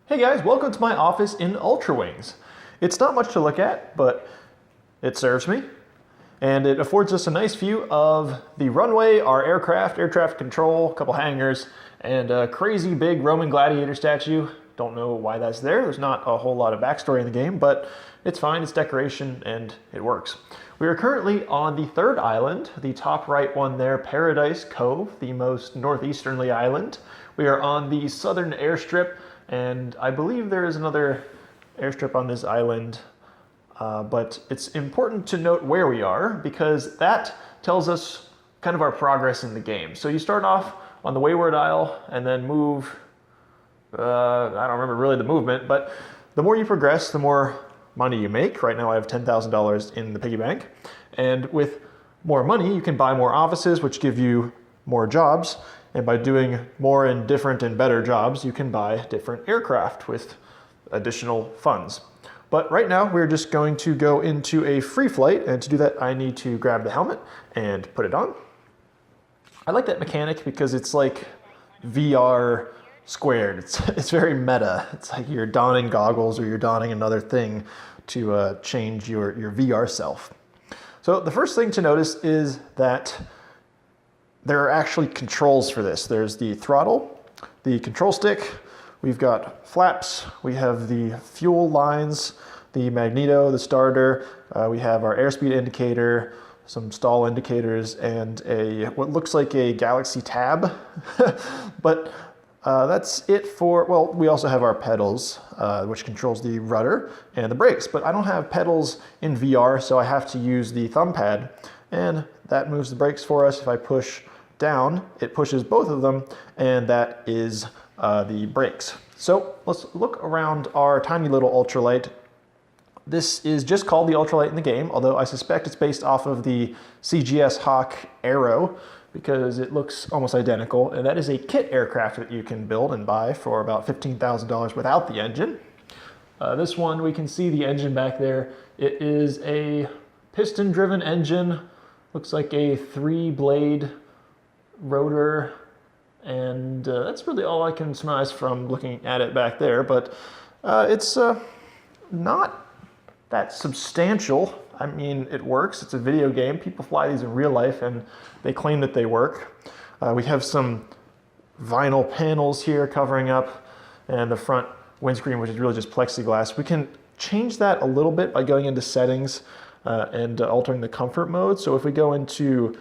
Hey guys, welcome to my office in Ultrawings. It's not much to look at, but it serves me. And it affords us a nice view of the runway, our aircraft, air traffic control, a couple hangars, and a crazy big Roman gladiator statue. Don't know why that's there. There's not a whole lot of backstory in the game, but it's fine, it's decoration, and it works. We are currently on the third island, the top right one there, Paradise Cove, the most northeasternly island. We are on the southern airstrip, and I believe there is another airstrip on this island, but it's important to note where we are because that tells us kind of our progress in the game. So you start off on the Wayward Isle and then move, I don't remember really the movement, but the more you progress, the more money you make. Right now I have $10,000 in the piggy bank, and with more money you can buy more offices, which give you more jobs, and by doing more and different and better jobs you can buy different aircraft with additional funds. But right now we're just going to go into a free flight, and to do that I need to grab the helmet and put it on. I like that mechanic because it's like VR squared. It's very meta. It's like you're donning goggles or you're donning another thing to change your VR self. So the first thing to notice is that there are actually controls for this. There's the throttle, the control stick, we've got flaps, we have the fuel lines, the magneto, the starter, we have our airspeed indicator, some stall indicators, and what looks like a Galaxy tab. But that's it for, well, we also have our pedals, which controls the rudder and the brakes, but I don't have pedals in VR, so I have to use the thumbpad, and that moves the brakes for us. If I push down, it pushes both of them, and that is the brakes. So let's look around our tiny little ultralight. This is just called the ultralight in the game, although I suspect it's based off of the CGS Hawk Arrow because it looks almost identical, and that is a kit aircraft that you can build and buy for about $15,000 without the engine. This one, we can see the engine back there. It is a piston-driven engine, looks like a 3-blade rotor, and that's really all I can surmise from looking at it back there, but it's not that substantial. I mean, it works. It's a video game. People fly these in real life and they claim that they work. We have some vinyl panels here covering up, and the front windscreen, which is really just plexiglass. We can change that a little bit by going into settings and altering the comfort mode. So if we go into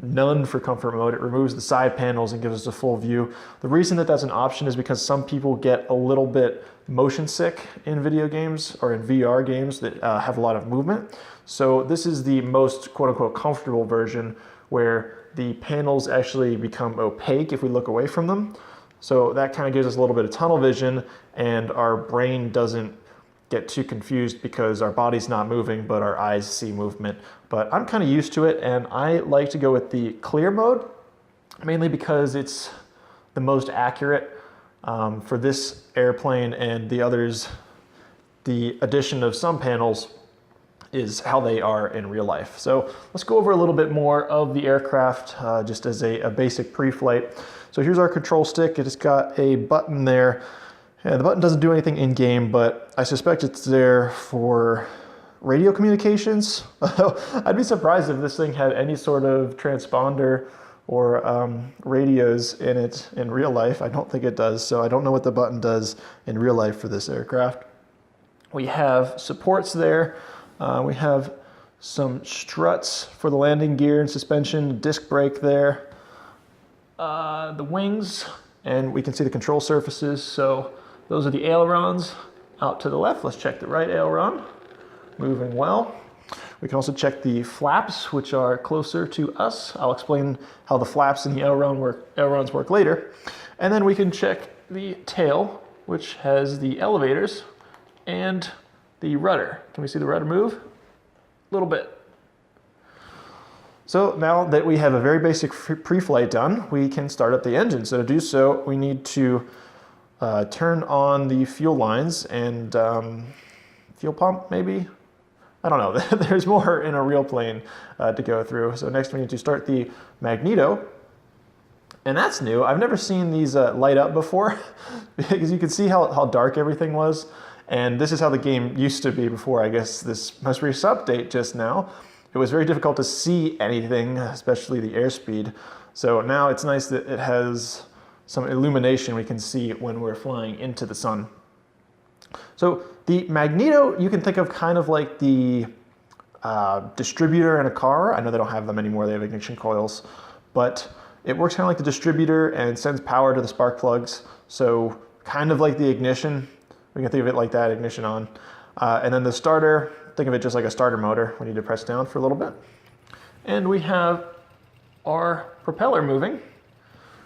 none for comfort mode, it removes the side panels and gives us a full view. The reason that that's an option is because some people get a little bit motion sick in video games or in VR games that have a lot of movement. So this is the most quote-unquote comfortable version, where the panels actually become opaque if we look away from them. So that kind of gives us a little bit of tunnel vision, and our brain doesn't get too confused because our body's not moving, but our eyes see movement. But I'm kind of used to it, and I like to go with the clear mode, mainly because it's the most accurate for this airplane, and the others, the addition of some panels is how they are in real life. So let's go over a little bit more of the aircraft just as a basic pre-flight. So here's our control stick. It's got a button there. Yeah, the button doesn't do anything in-game, but I suspect it's there for radio communications. I'd be surprised if this thing had any sort of transponder or radios in it in real life. I don't think it does, so I don't know what the button does in real life for this aircraft. We have supports there. We have some struts for the landing gear and suspension, disc brake there. The wings, and we can see the control surfaces. So those are the ailerons out to the left. Let's check the right aileron. Moving well. We can also check the flaps, which are closer to us. I'll explain how the flaps and the ailerons work later. And then we can check the tail, which has the elevators and the rudder. Can we see the rudder move? A little bit. So now that we have a very basic pre-flight done, we can start up the engine. So to do so, we need to turn on the fuel lines and fuel pump, maybe? I don't know. There's more in a real plane to go through. So next we need to start the magneto, And that's new. I've never seen these light up before because you can see how dark everything was. And this is how the game used to be before, I guess, this most recent update just now. It was very difficult to see anything, especially the airspeed. So now it's nice that it has some illumination we can see when we're flying into the sun. So the magneto, you can think of kind of like the distributor in a car. I know they don't have them anymore, they have ignition coils, but it works kind of like the distributor and sends power to the spark plugs. So kind of like the ignition, we can think of it like that, ignition on. And then the starter, think of it just like a starter motor. We need to press down for a little bit. And we have our propeller moving.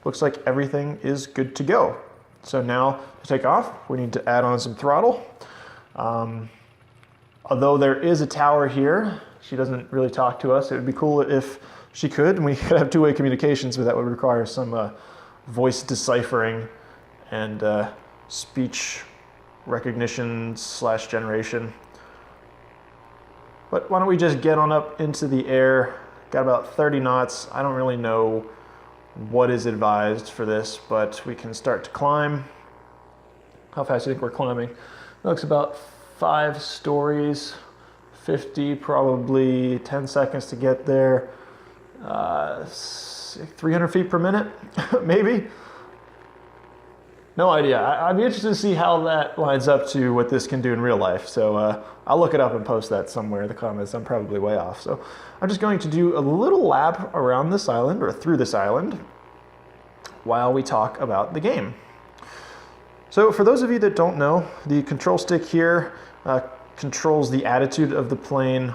Looks like everything is good to go. So now to take off, we need to add on some throttle. Although there is a tower here, she doesn't really talk to us. It would be cool if she could, and we could have two-way communications, but that would require some voice deciphering and speech recognition / generation. But why don't we just get on up into the air? Got about 30 knots. I don't really know what is advised for this, but we can start to climb. How fast do you think we're climbing? It looks about 5 stories, 50, probably 10 seconds to get there. 300 feet per minute, maybe? No idea. I'd be interested to see how that lines up to what this can do in real life. So I'll look it up and post that somewhere in the comments. I'm probably way off. So I'm just going to do a little lap around this island, or through this island, while we talk about the game. So for those of you that don't know, the control stick here controls the attitude of the plane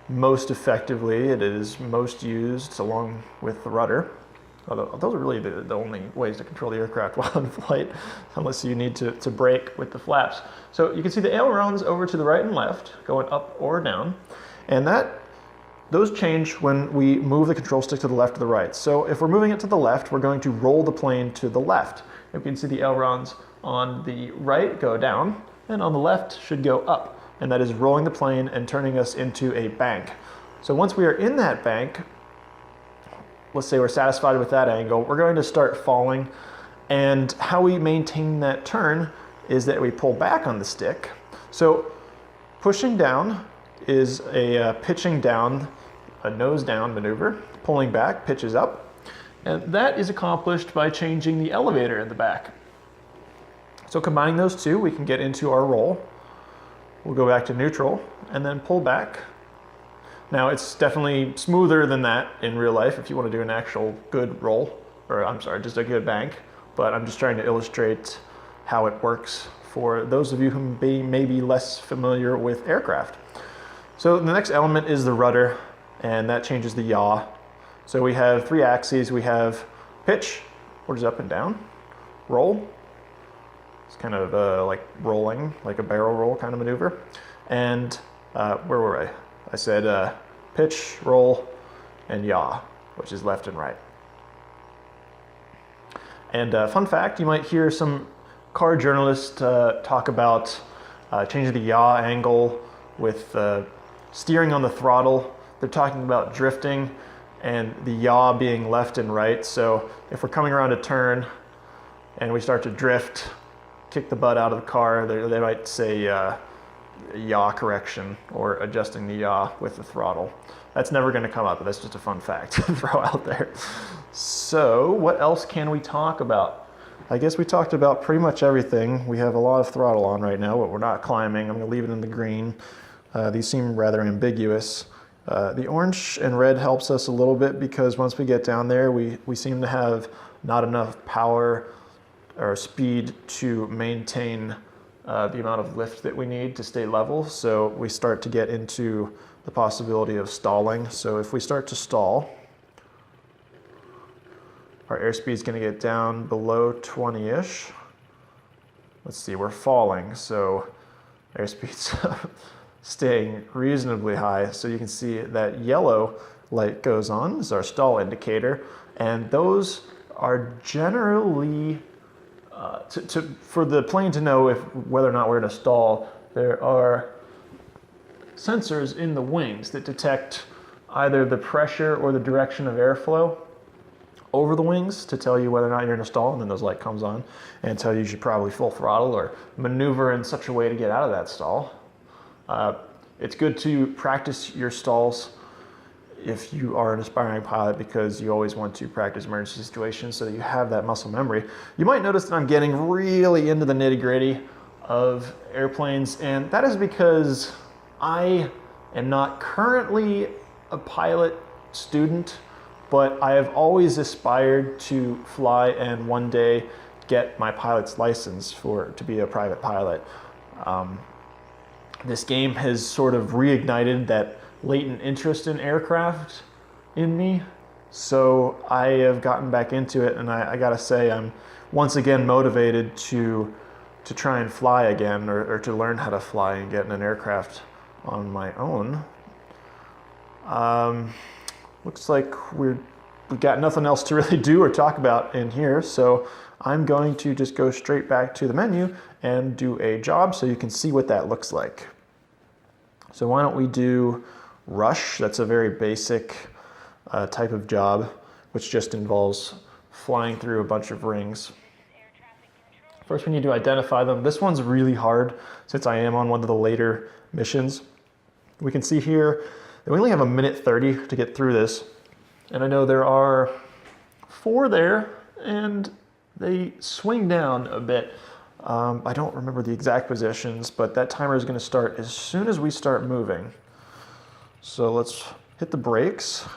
most effectively. It is most used along with the rudder. Although those are really the only ways to control the aircraft while in flight, unless you need to brake with the flaps. So you can see the ailerons over to the right and left, going up or down. And those change when we move the control stick to the left or the right. So if we're moving it to the left, we're going to roll the plane to the left. You can see the ailerons on the right go down, and on the left should go up. And that is rolling the plane and turning us into a bank. So once we are in that bank, let's say we're satisfied with that angle, we're going to start falling. And how we maintain that turn is that we pull back on the stick. So pushing down is a pitching down, a nose down maneuver. Pulling back pitches up. And that is accomplished by changing the elevator in the back. So combining those two, we can get into our roll. We'll go back to neutral and then pull back. Now it's definitely smoother than that in real life if you want to do an actual good roll, or I'm sorry, just a good bank. But I'm just trying to illustrate how it works for those of you who may be less familiar with aircraft. So the next element is the rudder, and that changes the yaw. So we have 3 axes. We have pitch, which is up and down, roll. It's kind of like rolling, like a barrel roll kind of maneuver. And where were I? I said pitch, roll, and yaw, which is left and right. And fun fact, you might hear some car journalists talk about changing the yaw angle with steering on the throttle. They're talking about drifting and the yaw being left and right. So if we're coming around a turn and we start to drift, kick the butt out of the car, they might say yaw correction or adjusting the yaw with the throttle. That's never going to come up, but that's just a fun fact to throw out there. So what else can we talk about? I guess we talked about pretty much everything. We have a lot of throttle on right now, but we're not climbing. I'm going to leave it in the green. These seem rather ambiguous. The orange and red helps us a little bit because once we get down there, we seem to have not enough power or speed to maintain the amount of lift that we need to stay level. So we start to get into the possibility of stalling. So if we start to stall, our airspeed is going to get down below 20-ish. Let's see, we're falling, so airspeed's staying reasonably high. So you can see that yellow light goes on, this is our stall indicator, and those are generally for the plane to know whether or not we're in a stall. There are sensors in the wings that detect either the pressure or the direction of airflow, over the wings to tell you whether or not you're in a stall, and then those light comes on and tell you should probably full throttle or maneuver in such a way to get out of that stall. It's good to practice your stalls if you are an aspiring pilot, because you always want to practice emergency situations so that you have that muscle memory. You might notice that I'm getting really into the nitty-gritty of airplanes, and that is because I am not currently a pilot student, but I have always aspired to fly and one day get my pilot's license to be a private pilot. This game has sort of reignited that latent interest in aircraft in me, so I have gotten back into it, and I gotta say I'm once again motivated to try and fly again, or to learn how to fly and get in an aircraft on my own. Looks like we've got nothing else to really do or talk about in here, so I'm going to just go straight back to the menu and do a job so you can see what that looks like. So why don't we do rush? That's a very basic type of job, which just involves flying through a bunch of rings. First we need to identify them. This one's really hard since I am on one of the later missions. We can see here that we only have 1:30 to get through this. And I know there are 4 there, and they swing down a bit. I don't remember the exact positions, but that timer is going to start as soon as we start moving. So let's hit the brakes,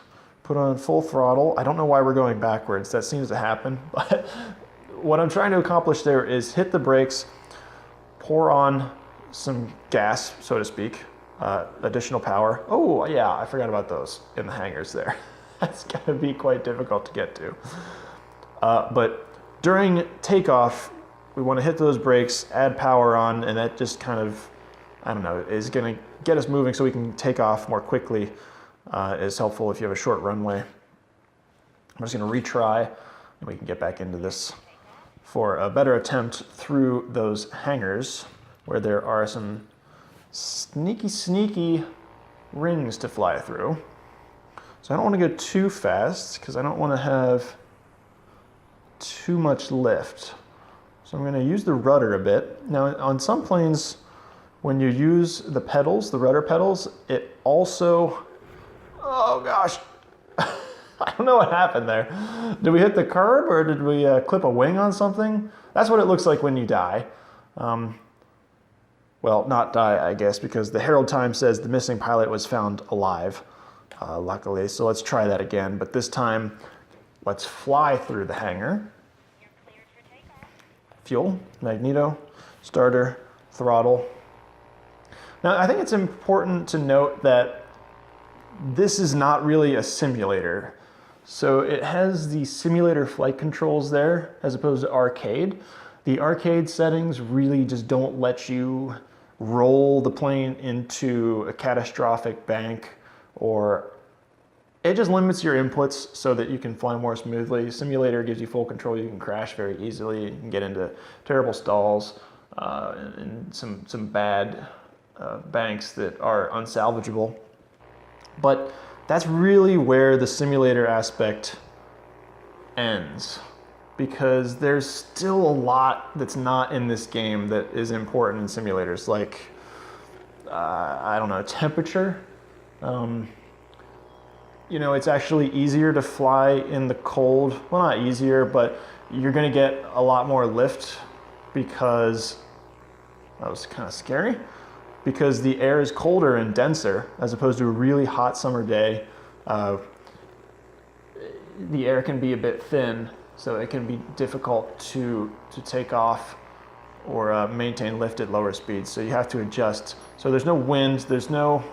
put on full throttle. I don't know why we're going backwards. That seems to happen, but what I'm trying to accomplish there is hit the brakes, pour on some gas, so to speak, additional power. Oh yeah, I forgot about those in the hangars there. That's gonna be quite difficult to get to. But during takeoff, we want to hit those brakes, add power on, and that just kind of, I don't know, is gonna get us moving so we can take off more quickly. Is helpful if you have a short runway. I'm just gonna retry, and we can get back into this for a better attempt through those hangars where there are some sneaky rings to fly through. So I don't want to go too fast because I don't want to have too much lift. So I'm going to use the rudder a bit. Now on some planes, when you use the pedals, the rudder pedals, it also, oh gosh, I don't know what happened there. Did we hit the curb or did we clip a wing on something? That's what it looks like when you die. Well, not die, I guess, because the Herald Times says the missing pilot was found alive, luckily. So let's try that again, but this time, let's fly through the hangar. You're cleared for takeoff. Fuel, magneto, starter, throttle. Now, I think it's important to note that this is not really a simulator. So it has the simulator flight controls there as opposed to arcade. The arcade settings really just don't let you roll the plane into a catastrophic bank, or it just limits your inputs so that you can fly more smoothly. Simulator gives you full control. You can crash very easily. You can get into terrible stalls and some bad banks that are unsalvageable. But that's really where the simulator aspect ends, because there's still a lot that's not in this game that is important in simulators, like, I don't know, temperature. You know, it's actually easier to fly in the cold. Well, not easier, but you're gonna get a lot more lift because, that was kind of scary, because the air is colder and denser as opposed to a really hot summer day. The air can be a bit thin, so it can be difficult to take off or maintain lift at lower speeds. So you have to adjust. So there's no wind, there's no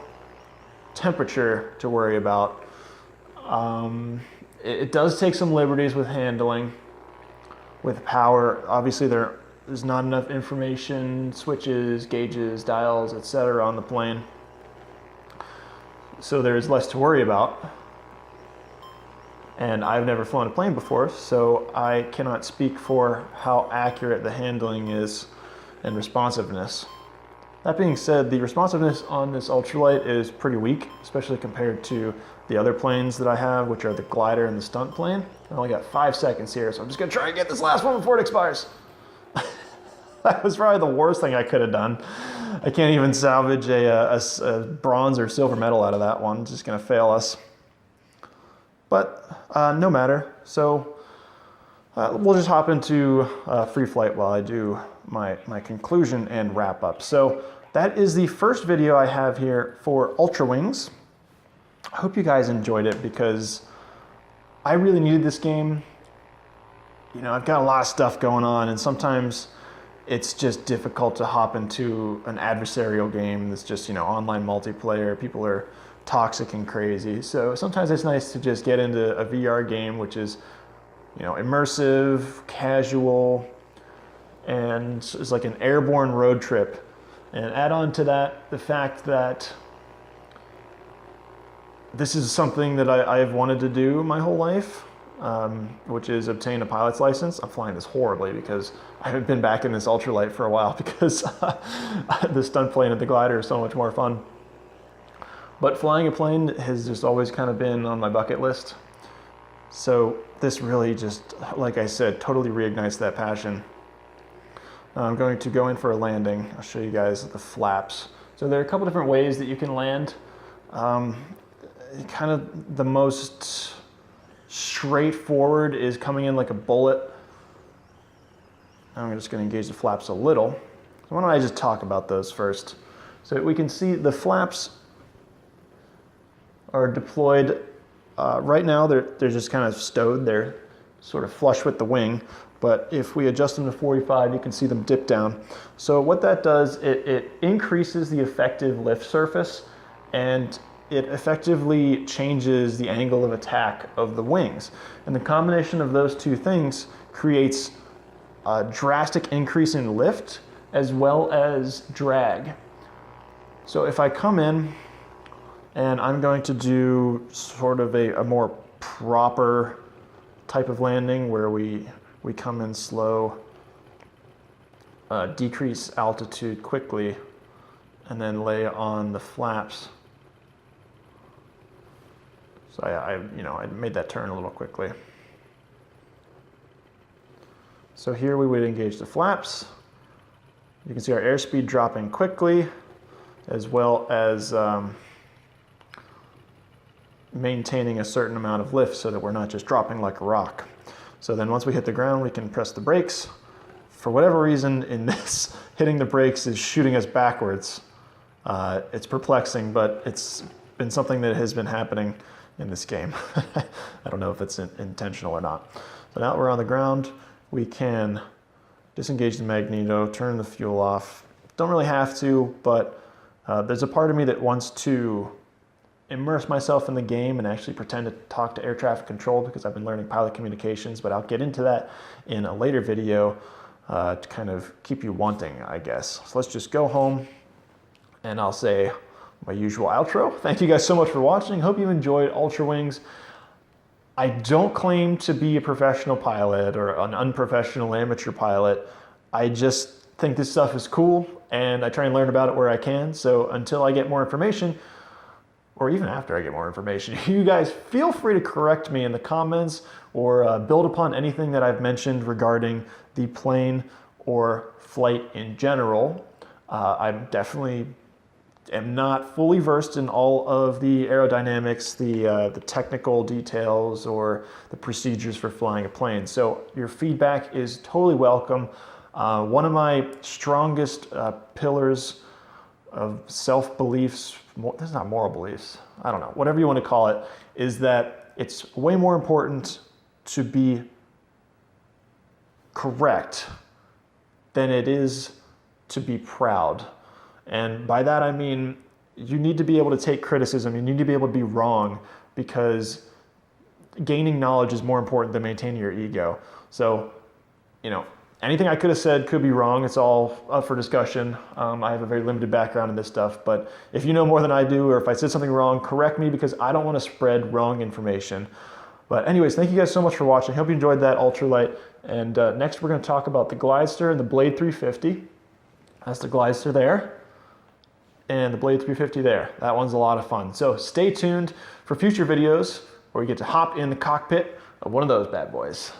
temperature to worry about. It does take some liberties with handling, with power. Obviously there's not enough information, switches, gauges, dials, etc. on the plane. So there's less to worry about. And I've never flown a plane before, so I cannot speak for how accurate the handling is and responsiveness. That being said, the responsiveness on this ultralight is pretty weak, especially compared to the other planes that I have, which are the glider and the stunt plane. I only got 5 seconds here, so I'm just gonna try and get this last one before it expires. That was probably the worst thing I could have done. I can't even salvage a bronze or silver medal out of that one. It's just gonna fail us. But no matter. So we'll just hop into free flight while I do my conclusion and wrap up. So that is the first video I have here for Ultrawings. I hope you guys enjoyed it because I really needed this game. You know, I've got a lot of stuff going on, and sometimes it's just difficult to hop into an adversarial game that's just, you know, online multiplayer. People are toxic and crazy. So sometimes it's nice to just get into a VR game, which is, you know, immersive, casual, and it's like an airborne road trip. And add on to that the fact that this is something that I've wanted to do my whole life, which is obtain a pilot's license. I'm flying this horribly because I haven't been back in this ultralight for a while because the stunt plane and the glider are so much more fun. But flying a plane has just always kind of been on my bucket list. So this really just, like I said, totally reignites that passion. I'm going to go in for a landing. I'll show you guys the flaps. So there are a couple different ways that you can land. Kind of the most straightforward is coming in like a bullet. I'm just going to engage the flaps a little. So why don't I just talk about those first? So we can see the flaps are deployed. Right now they're just kind of stowed. They're sort of flush with the wing. But if we adjust them to 45, you can see them dip down. So what that does, it increases the effective lift surface, and it effectively changes the angle of attack of the wings. And the combination of those two things creates a drastic increase in lift as well as drag. So if I come in and I'm going to do sort of a more proper type of landing where we come in slow, decrease altitude quickly, and then lay on the flaps. So I made that turn a little quickly. So here we would engage the flaps. You can see our airspeed dropping quickly, as well as maintaining a certain amount of lift so that we're not just dropping like a rock. So then once we hit the ground, we can press the brakes. For whatever reason in this, hitting the brakes is shooting us backwards. It's perplexing, but it's been something that has been happening in this game. I don't know if it's intentional or not. So now that we're on the ground, we can disengage the magneto, turn the fuel off. Don't really have to, but there's a part of me that wants to immerse myself in the game and actually pretend to talk to air traffic control because I've been learning pilot communications, but I'll get into that in a later video to kind of keep you wanting, I guess. So let's just go home and I'll say my usual outro. Thank you guys so much for watching. Hope you enjoyed Ultrawings. I don't claim to be a professional pilot or an unprofessional amateur pilot. I just think this stuff is cool and I try and learn about it where I can. So until I get more information, or even after I get more information, you guys feel free to correct me in the comments or build upon anything that I've mentioned regarding the plane or flight in general. I'm definitely am not fully versed in all of the aerodynamics, the technical details, or the procedures for flying a plane. So your feedback is totally welcome. One of my strongest pillars of self-beliefs, this is not moral beliefs, I don't know, whatever you want to call it, is that it's way more important to be correct than it is to be proud. And by that I mean you need to be able to take criticism, you need to be able to be wrong, because gaining knowledge is more important than maintaining your ego. So, you know, anything I could have said could be wrong. It's all up for discussion. I have a very limited background in this stuff, but if you know more than I do, or if I said something wrong, correct me, because I don't want to spread wrong information. But anyways, thank you guys so much for watching. Hope you enjoyed that ultralight. And next we're going to talk about the Glidester and the Blade 350. That's the Glidester there. and the Blade 350 there. That one's a lot of fun. So stay tuned for future videos where we get to hop in the cockpit of one of those bad boys.